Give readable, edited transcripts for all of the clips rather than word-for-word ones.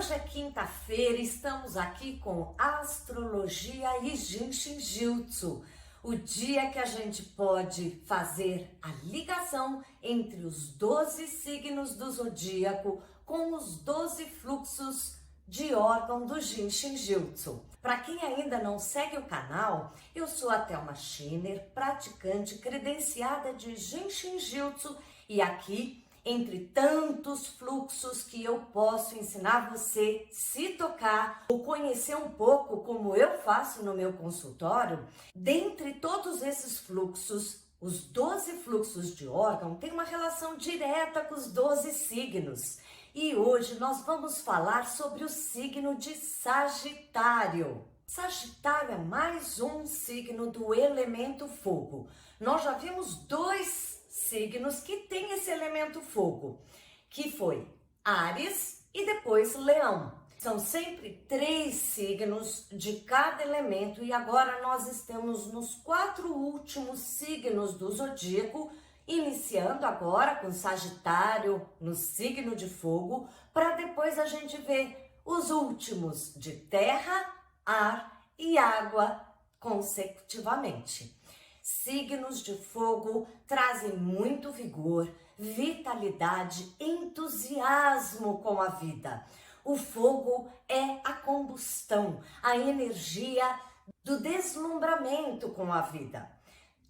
Hoje é quinta-feira, estamos aqui com Astrologia e Jinshin Jyutsu, o dia que a gente pode fazer a ligação entre os 12 signos do zodíaco com os 12 fluxos de órgão do Jinshin Jyutsu. Para quem ainda não segue o canal, eu sou a Thelma Schiner, praticante credenciada de Jinshin Jyutsu, e aqui, entre tantos fluxos que eu posso ensinar você se tocar ou conhecer um pouco como eu faço no meu consultório, dentre todos esses fluxos, os 12 fluxos de órgão têm uma relação direta com os 12 signos. E hoje nós vamos falar sobre o signo de Sagitário. Sagitário é mais um signo do elemento fogo. Nós já vimos dois signos que têm esse elemento fogo, que foi Áries e depois Leão. São sempre 3 signos de cada elemento e agora nós estamos nos 4 últimos signos do zodíaco, iniciando agora com Sagitário no signo de fogo, para depois a gente ver os últimos de terra, ar e água consecutivamente. Signos de fogo trazem muito vigor, vitalidade, entusiasmo com a vida. O fogo é a combustão, a energia do deslumbramento com a vida.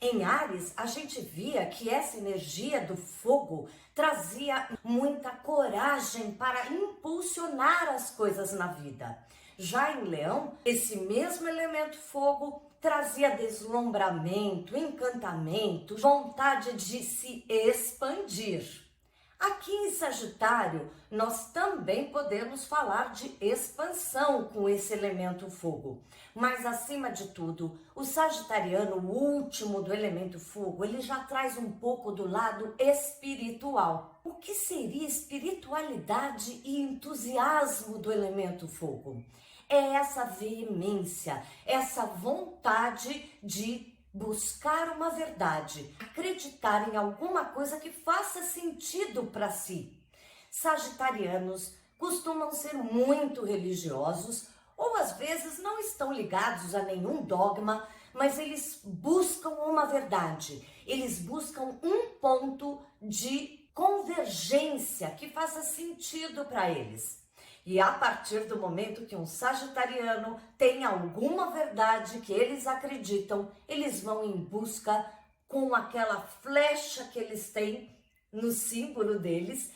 Em Áries, a gente via que essa energia do fogo trazia muita coragem para impulsionar as coisas na vida. Já em Leão, esse mesmo elemento fogo trazia deslumbramento, encantamento, vontade de se expandir. Aqui em Sagitário, nós também podemos falar de expansão com esse elemento fogo. Mas, acima de tudo, o sagitariano, o último do elemento fogo, ele já traz um pouco do lado espiritual. O que seria espiritualidade e entusiasmo do elemento fogo? É essa veemência, essa vontade de buscar uma verdade, acreditar em alguma coisa que faça sentido para si. Sagitarianos costumam ser muito religiosos ou às vezes não estão ligados a nenhum dogma, mas eles buscam uma verdade, eles buscam um ponto de convergência que faça sentido para eles. E a partir do momento que um sagitariano tem alguma verdade que eles acreditam, eles vão em busca com aquela flecha que eles têm no símbolo deles,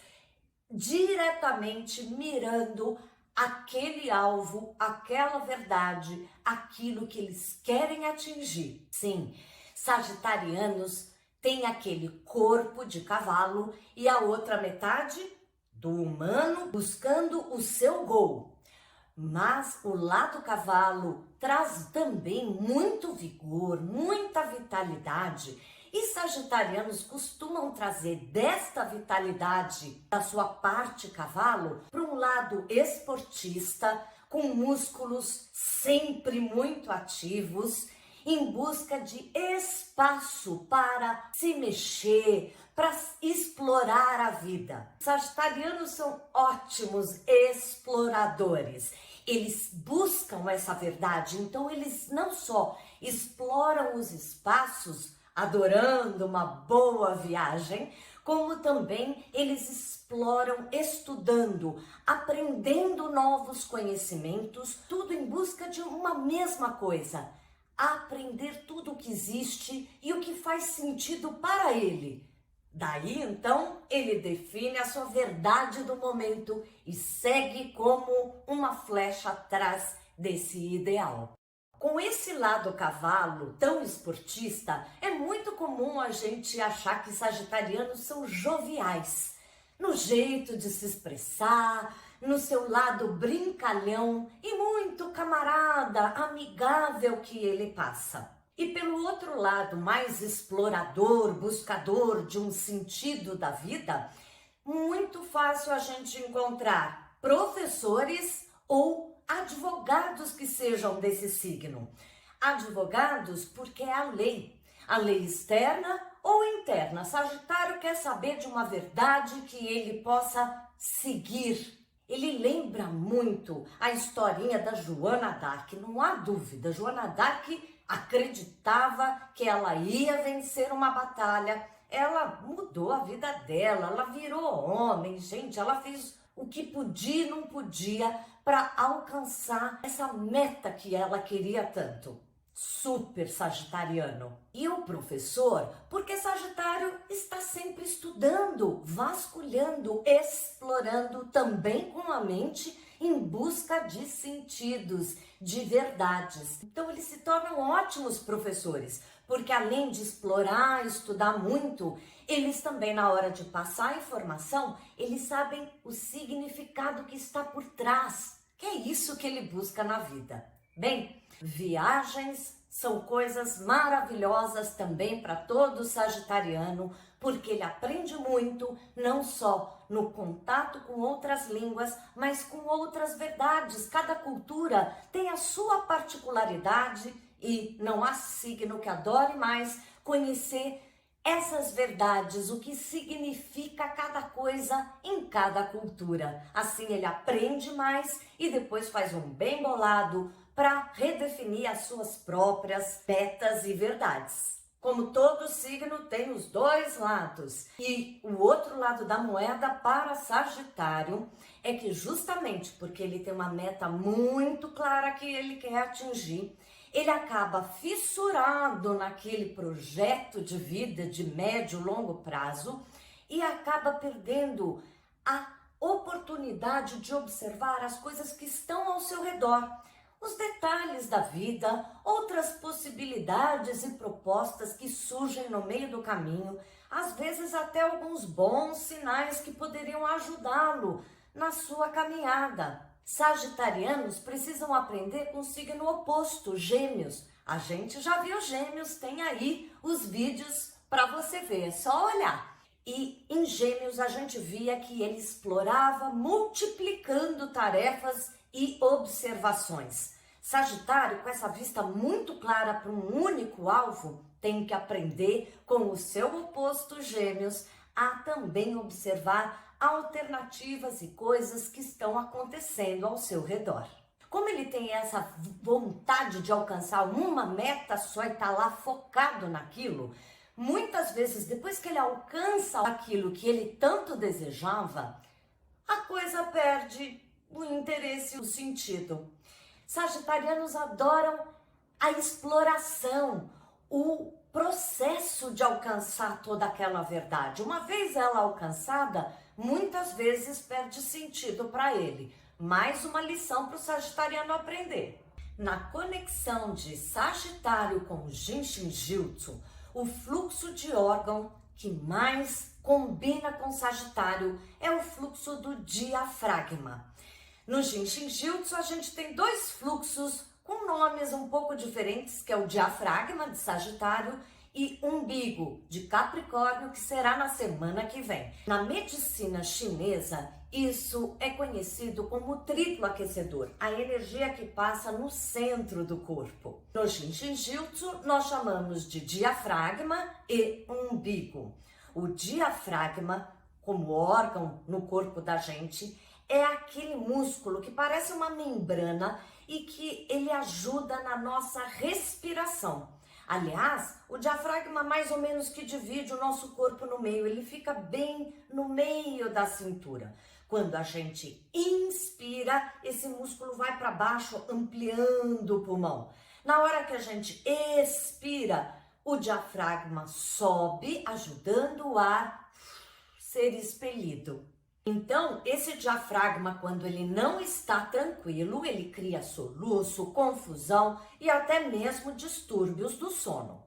diretamente mirando aquele alvo, aquela verdade, aquilo que eles querem atingir. Sim, sagitarianos têm aquele corpo de cavalo e a outra metade do humano buscando o seu gol. Mas o lado cavalo traz também muito vigor, muita vitalidade, e sagitarianos costumam trazer desta vitalidade da sua parte cavalo para um lado esportista, com músculos sempre muito ativos, em busca de espaço para se mexer, para explorar a vida. Sagitarianos são ótimos exploradores. Eles buscam essa verdade, então eles não só exploram os espaços, adorando uma boa viagem, como também eles exploram estudando, aprendendo novos conhecimentos, tudo em busca de uma mesma coisa: aprender tudo o que existe e o que faz sentido para ele. Daí, então, ele define a sua verdade do momento e segue como uma flecha atrás desse ideal. Com esse lado cavalo tão esportista, é muito comum a gente achar que sagitarianos são joviais, no jeito de se expressar, no seu lado brincalhão e muito camarada, amigável que ele passa. E pelo outro lado, mais explorador, buscador de um sentido da vida, muito fácil a gente encontrar professores ou advogados que sejam desse signo. Advogados porque é a lei externa ou interna. Sagitário quer saber de uma verdade que ele possa seguir. Ele lembra muito a historinha da Joana d'Arc, não há dúvida. Joana d'Arc acreditava que ela ia vencer uma batalha, ela mudou a vida dela, ela virou homem, gente, ela fez o que podia e não podia para alcançar essa meta que ela queria tanto. Super sagitariano. E o professor, porque Sagitário está sempre estudando, vasculhando, explorando também com a mente em busca de sentidos, de verdades. Então eles se tornam ótimos professores, porque além de explorar, estudar muito, eles também na hora de passar a informação, eles sabem o significado que está por trás, que é isso que ele busca na vida. Bem, viagens são coisas maravilhosas também para todo sagitariano, porque ele aprende muito, não só no contato com outras línguas, mas com outras verdades. Cada cultura tem a sua particularidade e não há signo que adore mais conhecer essas verdades, o que significa cada coisa em cada cultura. Assim ele aprende mais e depois faz um bem bolado para redefinir as suas próprias metas e verdades. Como todo signo tem os dois lados. E o outro lado da moeda para Sagitário é que justamente porque ele tem uma meta muito clara que ele quer atingir, ele acaba fissurado naquele projeto de vida de médio e longo prazo e acaba perdendo a oportunidade de observar as coisas que estão ao seu redor, os detalhes da vida, outras possibilidades e propostas que surgem no meio do caminho, às vezes até alguns bons sinais que poderiam ajudá-lo na sua caminhada. Sagitarianos precisam aprender com o signo oposto, Gêmeos. A gente já viu Gêmeos, tem aí os vídeos para você ver, é só olhar. E em Gêmeos a gente via que ele explorava multiplicando tarefas e observações. Sagitário, com essa vista muito clara para um único alvo, tem que aprender com o seu oposto Gêmeos a também observar alternativas e coisas que estão acontecendo ao seu redor. Como ele tem essa vontade de alcançar uma meta só e está lá focado naquilo, muitas vezes depois que ele alcança aquilo que ele tanto desejava, a coisa perde o interesse e o sentido. Sagitarianos adoram a exploração, o processo de alcançar toda aquela verdade. Uma vez ela alcançada, muitas vezes perde sentido para ele. Mais uma lição para o sagitariano aprender. Na conexão de Sagitário com o Jinshin Jyutsu, o fluxo de órgão que mais combina com Sagitário é o fluxo do diafragma. No Jinshin Jyutsu a gente tem dois fluxos com nomes um pouco diferentes, que é o diafragma de Sagitário e umbigo de Capricórnio, que será na semana que vem. Na medicina chinesa, isso é conhecido como triplo aquecedor, a energia que passa no centro do corpo. No Jinshin Jyutsu, nós chamamos de diafragma e umbigo. O diafragma, como órgão no corpo da gente, é aquele músculo que parece uma membrana e que ele ajuda na nossa respiração. Aliás, o diafragma mais ou menos que divide o nosso corpo no meio, ele fica bem no meio da cintura. Quando a gente inspira, esse músculo vai para baixo, ampliando o pulmão. Na hora que a gente expira, o diafragma sobe, ajudando o ar a ser expelido. Então, esse diafragma, quando ele não está tranquilo, ele cria soluço, confusão e até mesmo distúrbios do sono.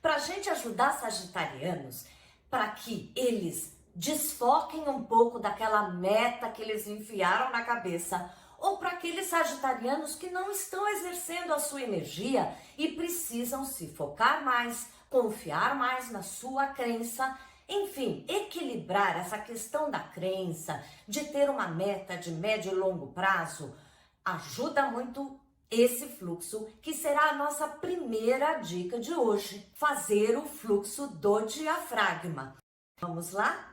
Para a gente ajudar sagitarianos, para que eles desfoquem um pouco daquela meta que eles enfiaram na cabeça, ou para aqueles sagitarianos que não estão exercendo a sua energia e precisam se focar mais, confiar mais na sua crença. Enfim, equilibrar essa questão da crença, de ter uma meta de médio e longo prazo, ajuda muito esse fluxo, que será a nossa primeira dica de hoje, fazer o fluxo do diafragma. Vamos lá?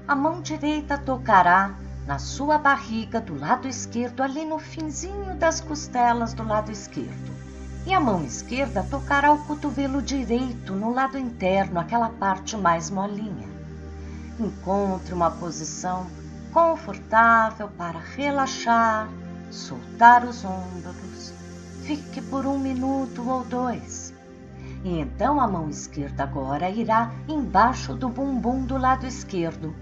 a mão direita tocará na sua barriga do lado esquerdo, ali no finzinho das costelas do lado esquerdo. E a mão esquerda tocará o cotovelo direito no lado interno, aquela parte mais molinha. Encontre uma posição confortável para relaxar, soltar os ombros. Fique por 1 minuto ou 2. E então a mão esquerda agora irá embaixo do bumbum do lado esquerdo,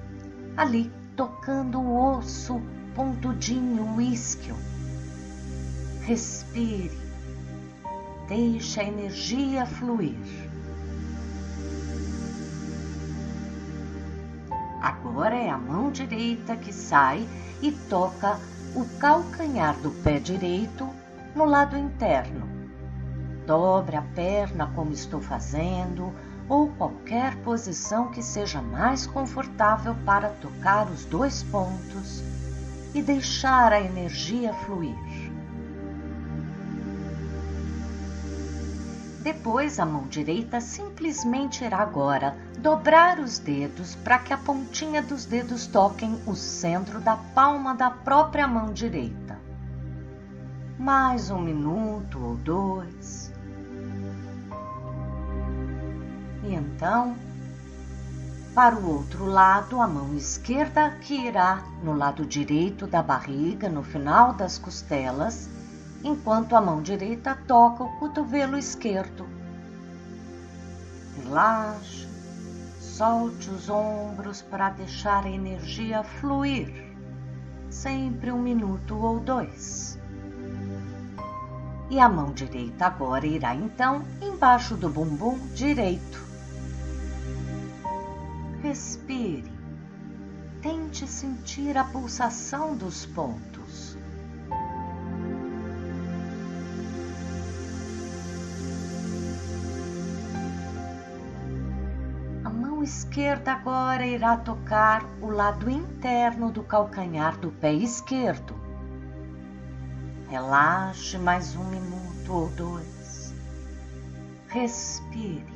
ali tocando o osso pontudinho, o isquio. Respire, deixe a energia fluir. Agora é a mão direita que sai e toca o calcanhar do pé direito no lado interno. Dobre a perna como estou fazendo, ou qualquer posição que seja mais confortável para tocar os 2 pontos e deixar a energia fluir. Depois a mão direita simplesmente irá agora dobrar os dedos para que a pontinha dos dedos toquem o centro da palma da própria mão direita. Mais 1 minuto ou 2. E então, para o outro lado, a mão esquerda que irá no lado direito da barriga, no final das costelas, enquanto a mão direita toca o cotovelo esquerdo. Relaxe, solte os ombros para deixar a energia fluir. Sempre 1 minuto ou 2. E a mão direita agora irá então embaixo do bumbum direito. Respire. Tente sentir a pulsação dos pontos. A mão esquerda agora irá tocar o lado interno do calcanhar do pé esquerdo. Relaxe mais 1 minuto ou 2. Respire.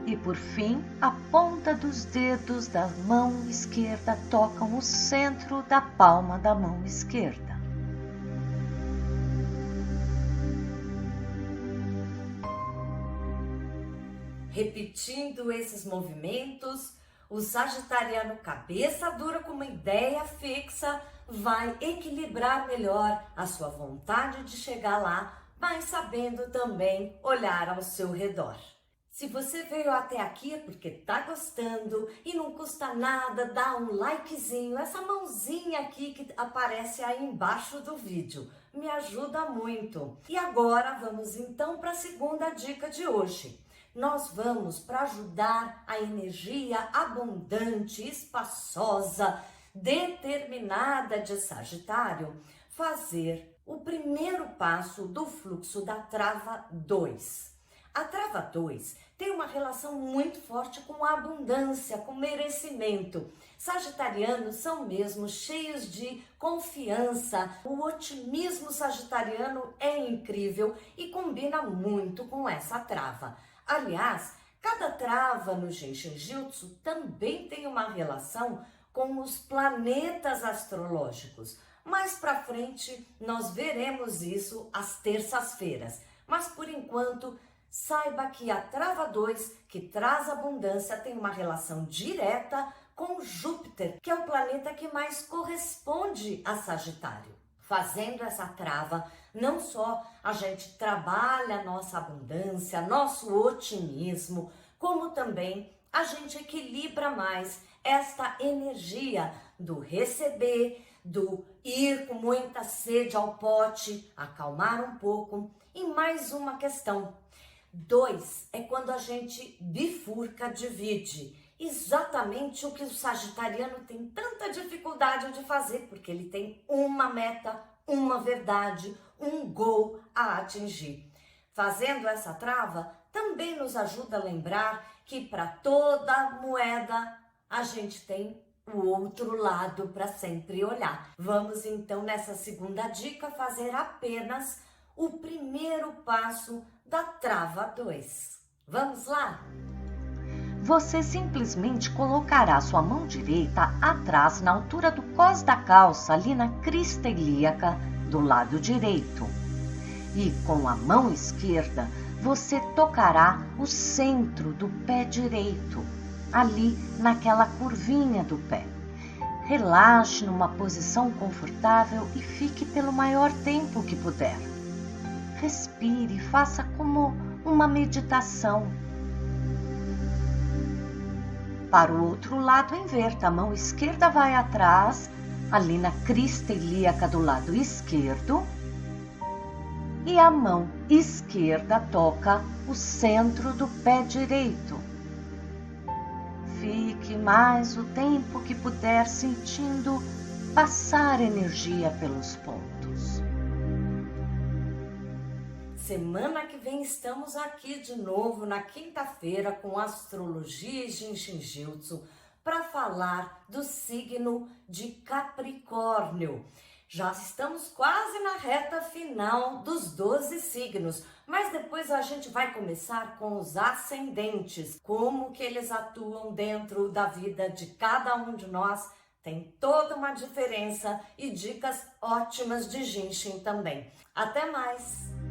E por fim, a ponta dos dedos da mão esquerda tocam o centro da palma da mão esquerda. Repetindo esses movimentos, o sagitariano cabeça dura com uma ideia fixa vai equilibrar melhor a sua vontade de chegar lá, mas sabendo também olhar ao seu redor. Se você veio até aqui é porque tá gostando e não custa nada dar um likezinho, essa mãozinha aqui que aparece aí embaixo do vídeo. Me ajuda muito. E agora vamos então para a segunda dica de hoje. Nós vamos para ajudar a energia abundante, espaçosa, determinada de Sagitário, fazer o primeiro passo do fluxo da trava 2. A trava 2 tem uma relação muito forte com a abundância, com merecimento. Sagitarianos são mesmo cheios de confiança. O otimismo sagitariano é incrível e combina muito com essa trava. Aliás, cada trava no Jinshin Jyutsu também tem uma relação com os planetas astrológicos. Mais para frente nós veremos isso às terças-feiras. Mas por enquanto, saiba que a trava 2, que traz abundância, tem uma relação direta com Júpiter, que é o planeta que mais corresponde a Sagitário. Fazendo essa trava, não só a gente trabalha a nossa abundância, nosso otimismo, como também a gente equilibra mais esta energia do receber, do ir com muita sede ao pote, acalmar um pouco. E mais uma questão. 2 é quando a gente bifurca, divide. Exatamente o que o sagitariano tem tanta dificuldade de fazer, porque ele tem uma meta, uma verdade, um goal a atingir. Fazendo essa trava, também nos ajuda a lembrar que para toda moeda a gente tem o outro lado para sempre olhar. Vamos então nessa segunda dica fazer apenas o primeiro passo da trava 2. Vamos lá? Você simplesmente colocará sua mão direita atrás na altura do cós da calça, ali na crista ilíaca do lado direito. E com a mão esquerda, você tocará o centro do pé direito, ali naquela curvinha do pé. Relaxe numa posição confortável e fique pelo maior tempo que puder. Respire, faça como uma meditação. Para o outro lado, inverta. A mão esquerda vai atrás, ali na crista ilíaca do lado esquerdo. E a mão esquerda toca o centro do pé direito. Fique mais o tempo que puder sentindo passar energia pelos pontos. Semana que vem estamos aqui de novo na quinta-feira com Astrologia e Jinshin Jyutsu para falar do signo de Capricórnio. Já estamos quase na reta final dos 12 signos, mas depois a gente vai começar com os ascendentes, como que eles atuam dentro da vida de cada um de nós. Tem toda uma diferença e dicas ótimas de Jinshin também. Até mais!